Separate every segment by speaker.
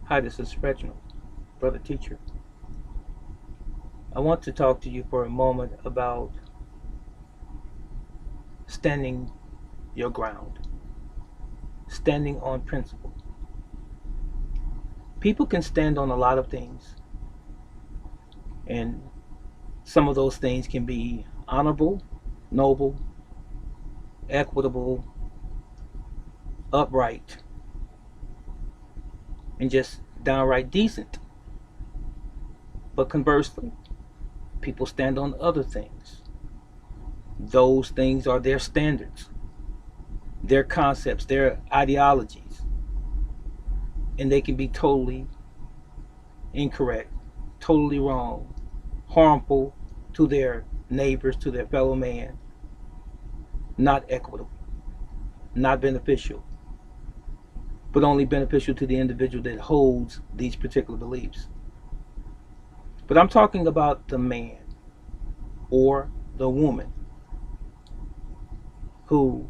Speaker 1: Hi, this is Reginald, brother teacher. I want to talk to you for a moment about standing your ground, standing on principle. People can stand on a lot of things, and some of those things can be honorable, noble, equitable, upright, and just downright decent. But conversely, people stand on other things. Those things are their standards, their concepts, their ideologies, and they can be totally incorrect, totally wrong, harmful to their neighbors, to their fellow man, not equitable, not beneficial, but only beneficial to the individual that holds these particular beliefs. But I'm talking about the man or the woman who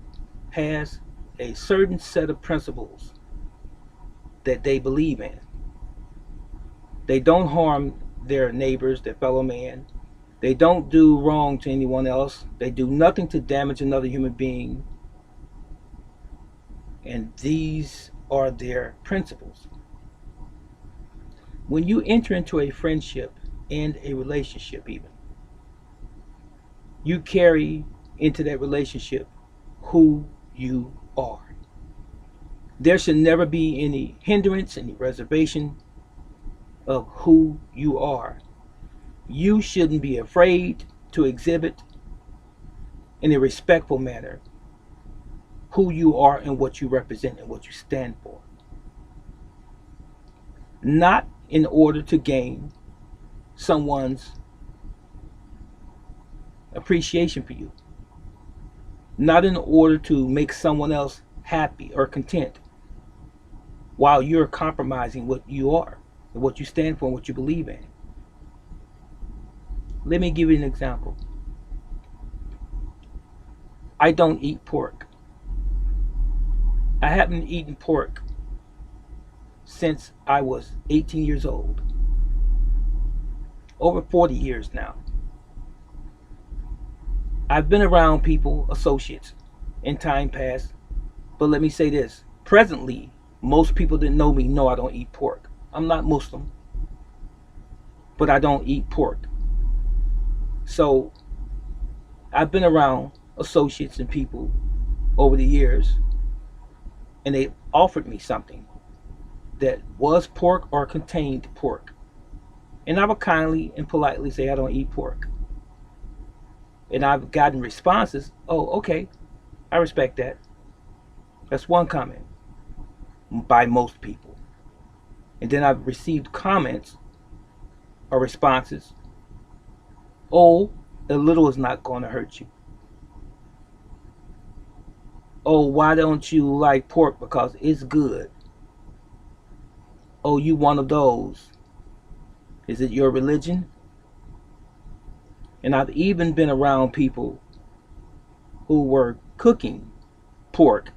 Speaker 1: has a certain set of principles that they believe in. They don't harm their neighbors, their fellow man. They don't do wrong to anyone else. They do nothing to damage another human being. And these are their principles. When you enter into a friendship and a relationship, even, you carry into that relationship who you are. There should never be any hindrance, any reservation of who you are. You shouldn't be afraid to exhibit in a respectful manner who you are and what you represent and what you stand for. Not in order to gain someone's appreciation for you, not in order to make someone else happy or content while you're compromising what you are and what you stand for and what you believe in. Let me give you an example. I don't eat pork. I haven't eaten pork since I was 18 years old. Over 40 years now. I've been around people, associates, in time past, but let me say this. Presently, most people that know me know I don't eat pork. I'm not Muslim, but I don't eat pork. So I've been around associates and people over the years, and they offered me something that was pork or contained pork. And I would kindly and politely say I don't eat pork. And I've gotten responses, oh, okay, I respect that. That's one comment by most people. And then I've received comments or responses, oh, a little is not going to hurt you. Oh, why don't you like pork? Because it's good. Oh, you one of those. Is it your religion? And I've even been around people who were cooking pork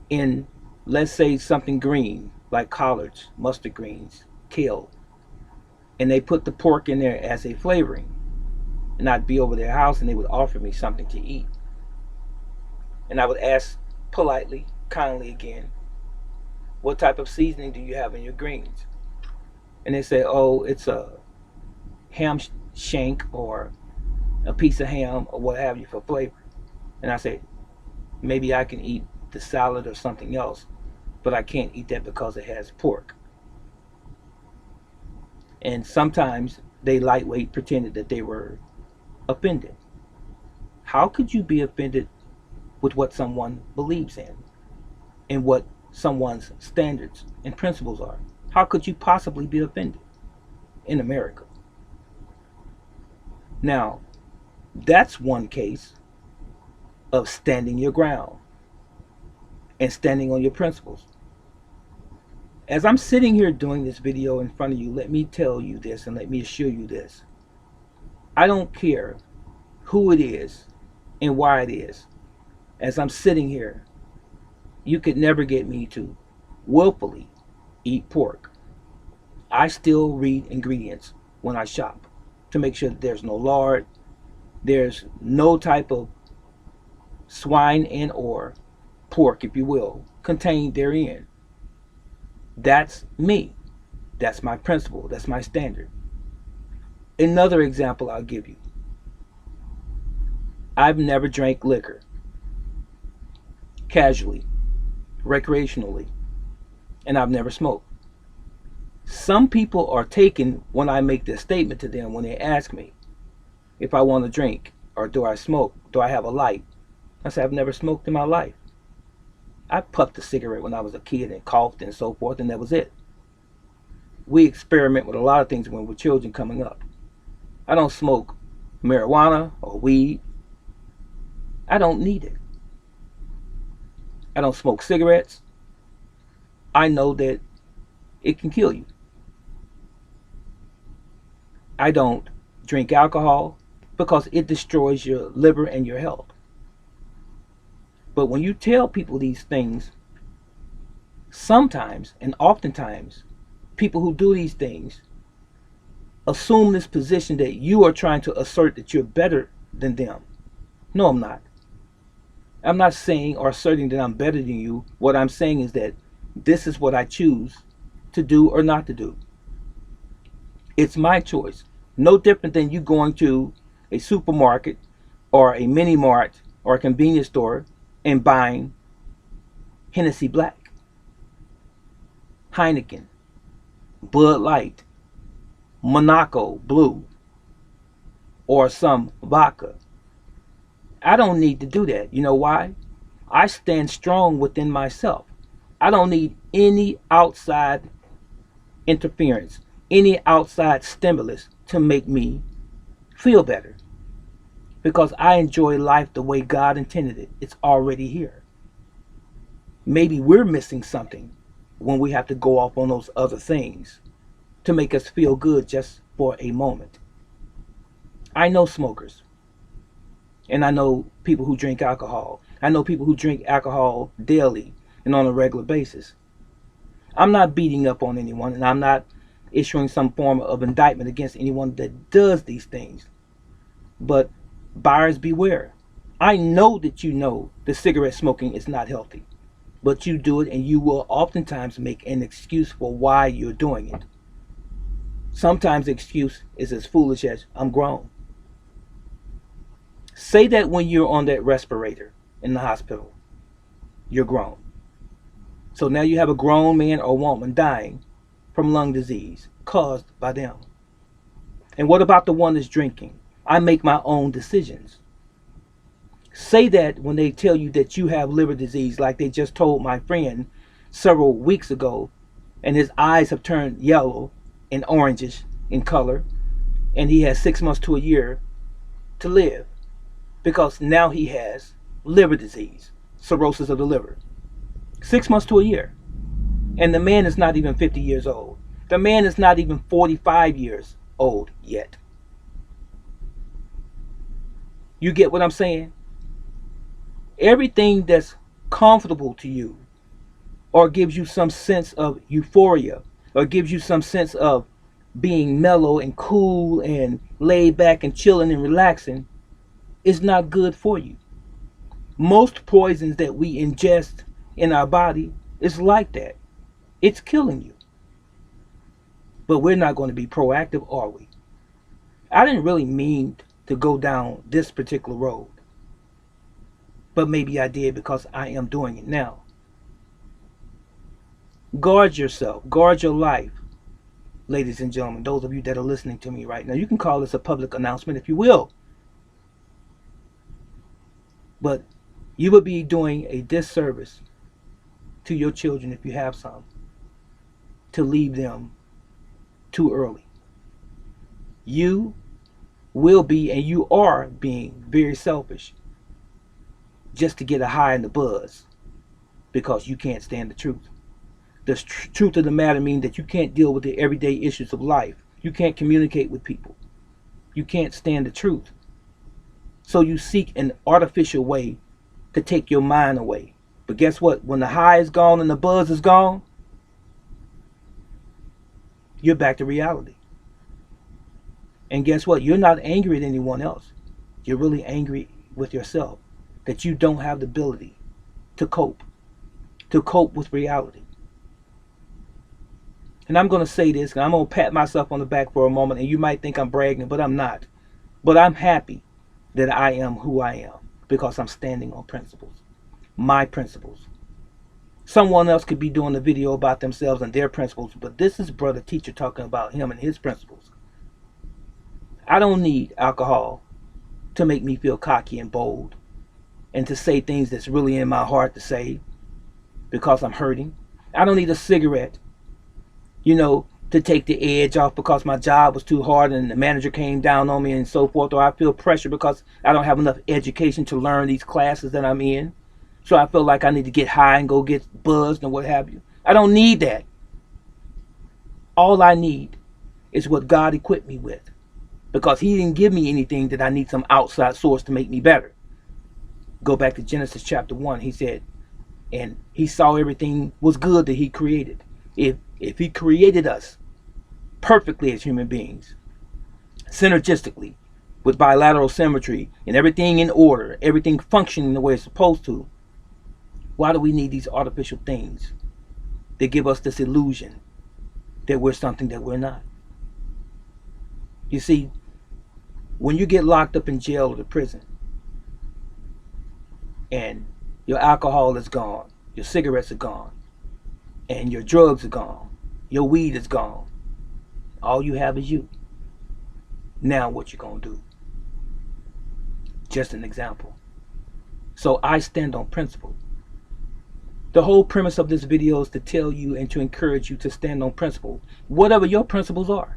Speaker 1: in, let's say, something green, like collards, mustard greens, kale. And they put the pork in there as a flavoring. And I'd be over their house and they would offer me something to eat. And I would ask politely, kindly again, what type of seasoning do you have in your greens? And they say, oh, it's a ham shank or a piece of ham or what have you for flavor. And I say, maybe I can eat the salad or something else, but I can't eat that because it has pork. And sometimes they lightweight pretended that they were offended. How could you be offended with what someone believes in and what someone's standards and principles are? How could you possibly be offended in America? Now, that's one case of standing your ground and standing on your principles. As I'm sitting here doing this video in front of you, let me tell you this and let me assure you this. I don't care who it is and why it is. As I'm sitting here, you could never get me to willfully eat pork. I still read ingredients when I shop to make sure that there's no lard, there's no type of swine and or pork, if you will, contained therein. That's me. That's my principle. That's my standard. Another example I'll give you. I've never drank liquor casually, recreationally, and I've never smoked. Some people are taken when I make this statement to them when they ask me if I want to drink or do I smoke, do I have a light. I say I've never smoked in my life. I puffed a cigarette when I was a kid and coughed and so forth, and that was it. We experiment with a lot of things when we're children coming up. I don't smoke marijuana or weed. I don't need it. I don't smoke cigarettes. I know that it can kill you. I don't drink alcohol because it destroys your liver and your health. But when you tell people these things, sometimes and oftentimes, people who do these things assume this position that you are trying to assert that you're better than them. No, I'm not. I'm not saying or asserting that I'm better than you. What I'm saying is that this is what I choose to do or not to do. It's my choice. No different than you going to a supermarket or a mini mart or a convenience store and buying Hennessy Black, Heineken, Bud Light, Monaco Blue, or some vodka. I don't need to do that. You know why? I stand strong within myself. I don't need any outside interference, any outside stimulus to make me feel better. Because I enjoy life the way God intended it. It's already here. Maybe we're missing something when we have to go off on those other things to make us feel good just for a moment. I know smokers. And I know people who drink alcohol. I know people who drink alcohol daily and on a regular basis. I'm not beating up on anyone, and I'm not issuing some form of indictment against anyone that does these things. But buyers beware. I know that you know that cigarette smoking is not healthy, but you do it, and you will oftentimes make an excuse for why you're doing it. Sometimes the excuse is as foolish as, I'm grown. Say that when you're on that respirator in the hospital, you're grown. So now you have a grown man or woman dying from lung disease caused by them. And what about the one that's drinking? I make my own decisions. Say that when they tell you that you have liver disease, like they just told my friend several weeks ago, and his eyes have turned yellow and orangish in color, and he has 6 months to a year to live because now he has liver disease, cirrhosis of the liver. 6 months to a year. And the man is not even 50 years old. The man is not even 45 years old yet. You get what I'm saying? Everything that's comfortable to you or gives you some sense of euphoria or gives you some sense of being mellow and cool and laid back and chilling and relaxing is not good for you. Most poisons that we ingest in our body is like that. It's killing you. But we're not going to be proactive, are we? I didn't really mean to go down this particular road. But maybe I did because I am doing it now. Guard yourself. Guard your life. Ladies and gentlemen, those of you that are listening to me right now, you can call this a public announcement if you will. But you would be doing a disservice to your children if you have some to leave them too early. You will be and you are being very selfish just to get a high in the buzz because you can't stand the truth. The truth of the matter means that you can't deal with the everyday issues of life. You can't communicate with people. You can't stand the truth. So you seek an artificial way to take your mind away. But guess what? When the high is gone and the buzz is gone, you're back to reality. And guess what? You're not angry at anyone else. You're really angry with yourself that you don't have the ability to cope with reality. And I'm going to say this, and I'm going to pat myself on the back for a moment, and you might think I'm bragging, but I'm not. But I'm happy that I am who I am because I'm standing on principles. My principles. Someone else could be doing a video about themselves and their principles, but this is Brother Teacher talking about him and his principles. I don't need alcohol to make me feel cocky and bold and to say things that's really in my heart to say because I'm hurting. I don't need a cigarette, to take the edge off because my job was too hard and the manager came down on me and so forth, or I feel pressure because I don't have enough education to learn these classes that I'm in. So I feel like I need to get high and go get buzzed and what have you. I don't need that. All I need is what God equipped me with, because he didn't give me anything that I need some outside source to make me better. Go back to Genesis chapter 1. He said, and he saw everything was good that he created. If he created us perfectly as human beings, synergistically, with bilateral symmetry and everything in order, everything functioning the way it's supposed to, why do we need these artificial things that give us this illusion that we're something that we're not? You see, when you get locked up in jail or the prison and your alcohol is gone, your cigarettes are gone, and your drugs are gone, your weed is gone, all you have is you. Now what you gonna do? Just an example. So I stand on principle. The whole premise of this video is to tell you and to encourage you to stand on principle, whatever your principles are.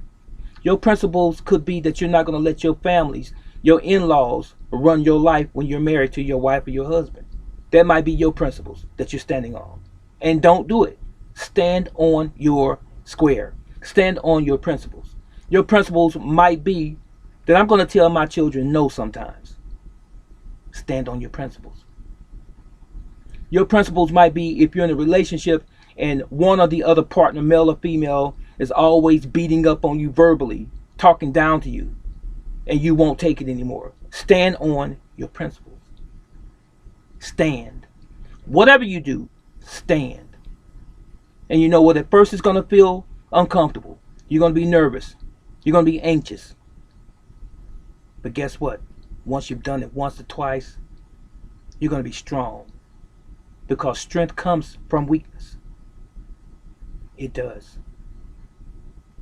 Speaker 1: Your principles could be that you're not going to let your families, your in-laws, run your life when you're married to your wife or your husband. That might be your principles that you're standing on. And don't do it. Stand on your square. Stand on your principles. Your principles might be that I'm going to tell my children no sometimes. Stand on your principles. Your principles might be if you're in a relationship and one or the other partner, male or female, is always beating up on you verbally, talking down to you, and you won't take it anymore. Stand on your principles. Stand. Whatever you do, stand. And you know what? At first it's going to feel uncomfortable. You're going to be nervous. You're going to be anxious. But guess what? Once you've done it once or twice, you're going to be strong. Because strength comes from weakness. It does.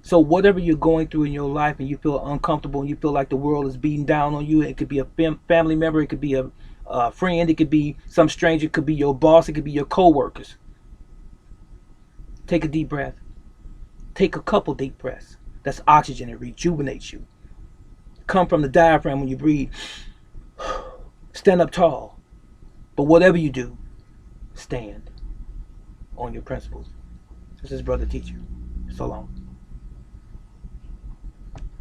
Speaker 1: So whatever you're going through in your life and you feel uncomfortable and you feel like the world is beating down on you, it could be a family member, it could be a friend, it could be some stranger, it could be your boss, it could be your co-workers. Take a deep breath. Take a couple deep breaths. That's oxygen. It rejuvenates you. Come from the diaphragm when you breathe. Stand up tall. But whatever you do, stand on your principles. This is Brother Teacher. So long.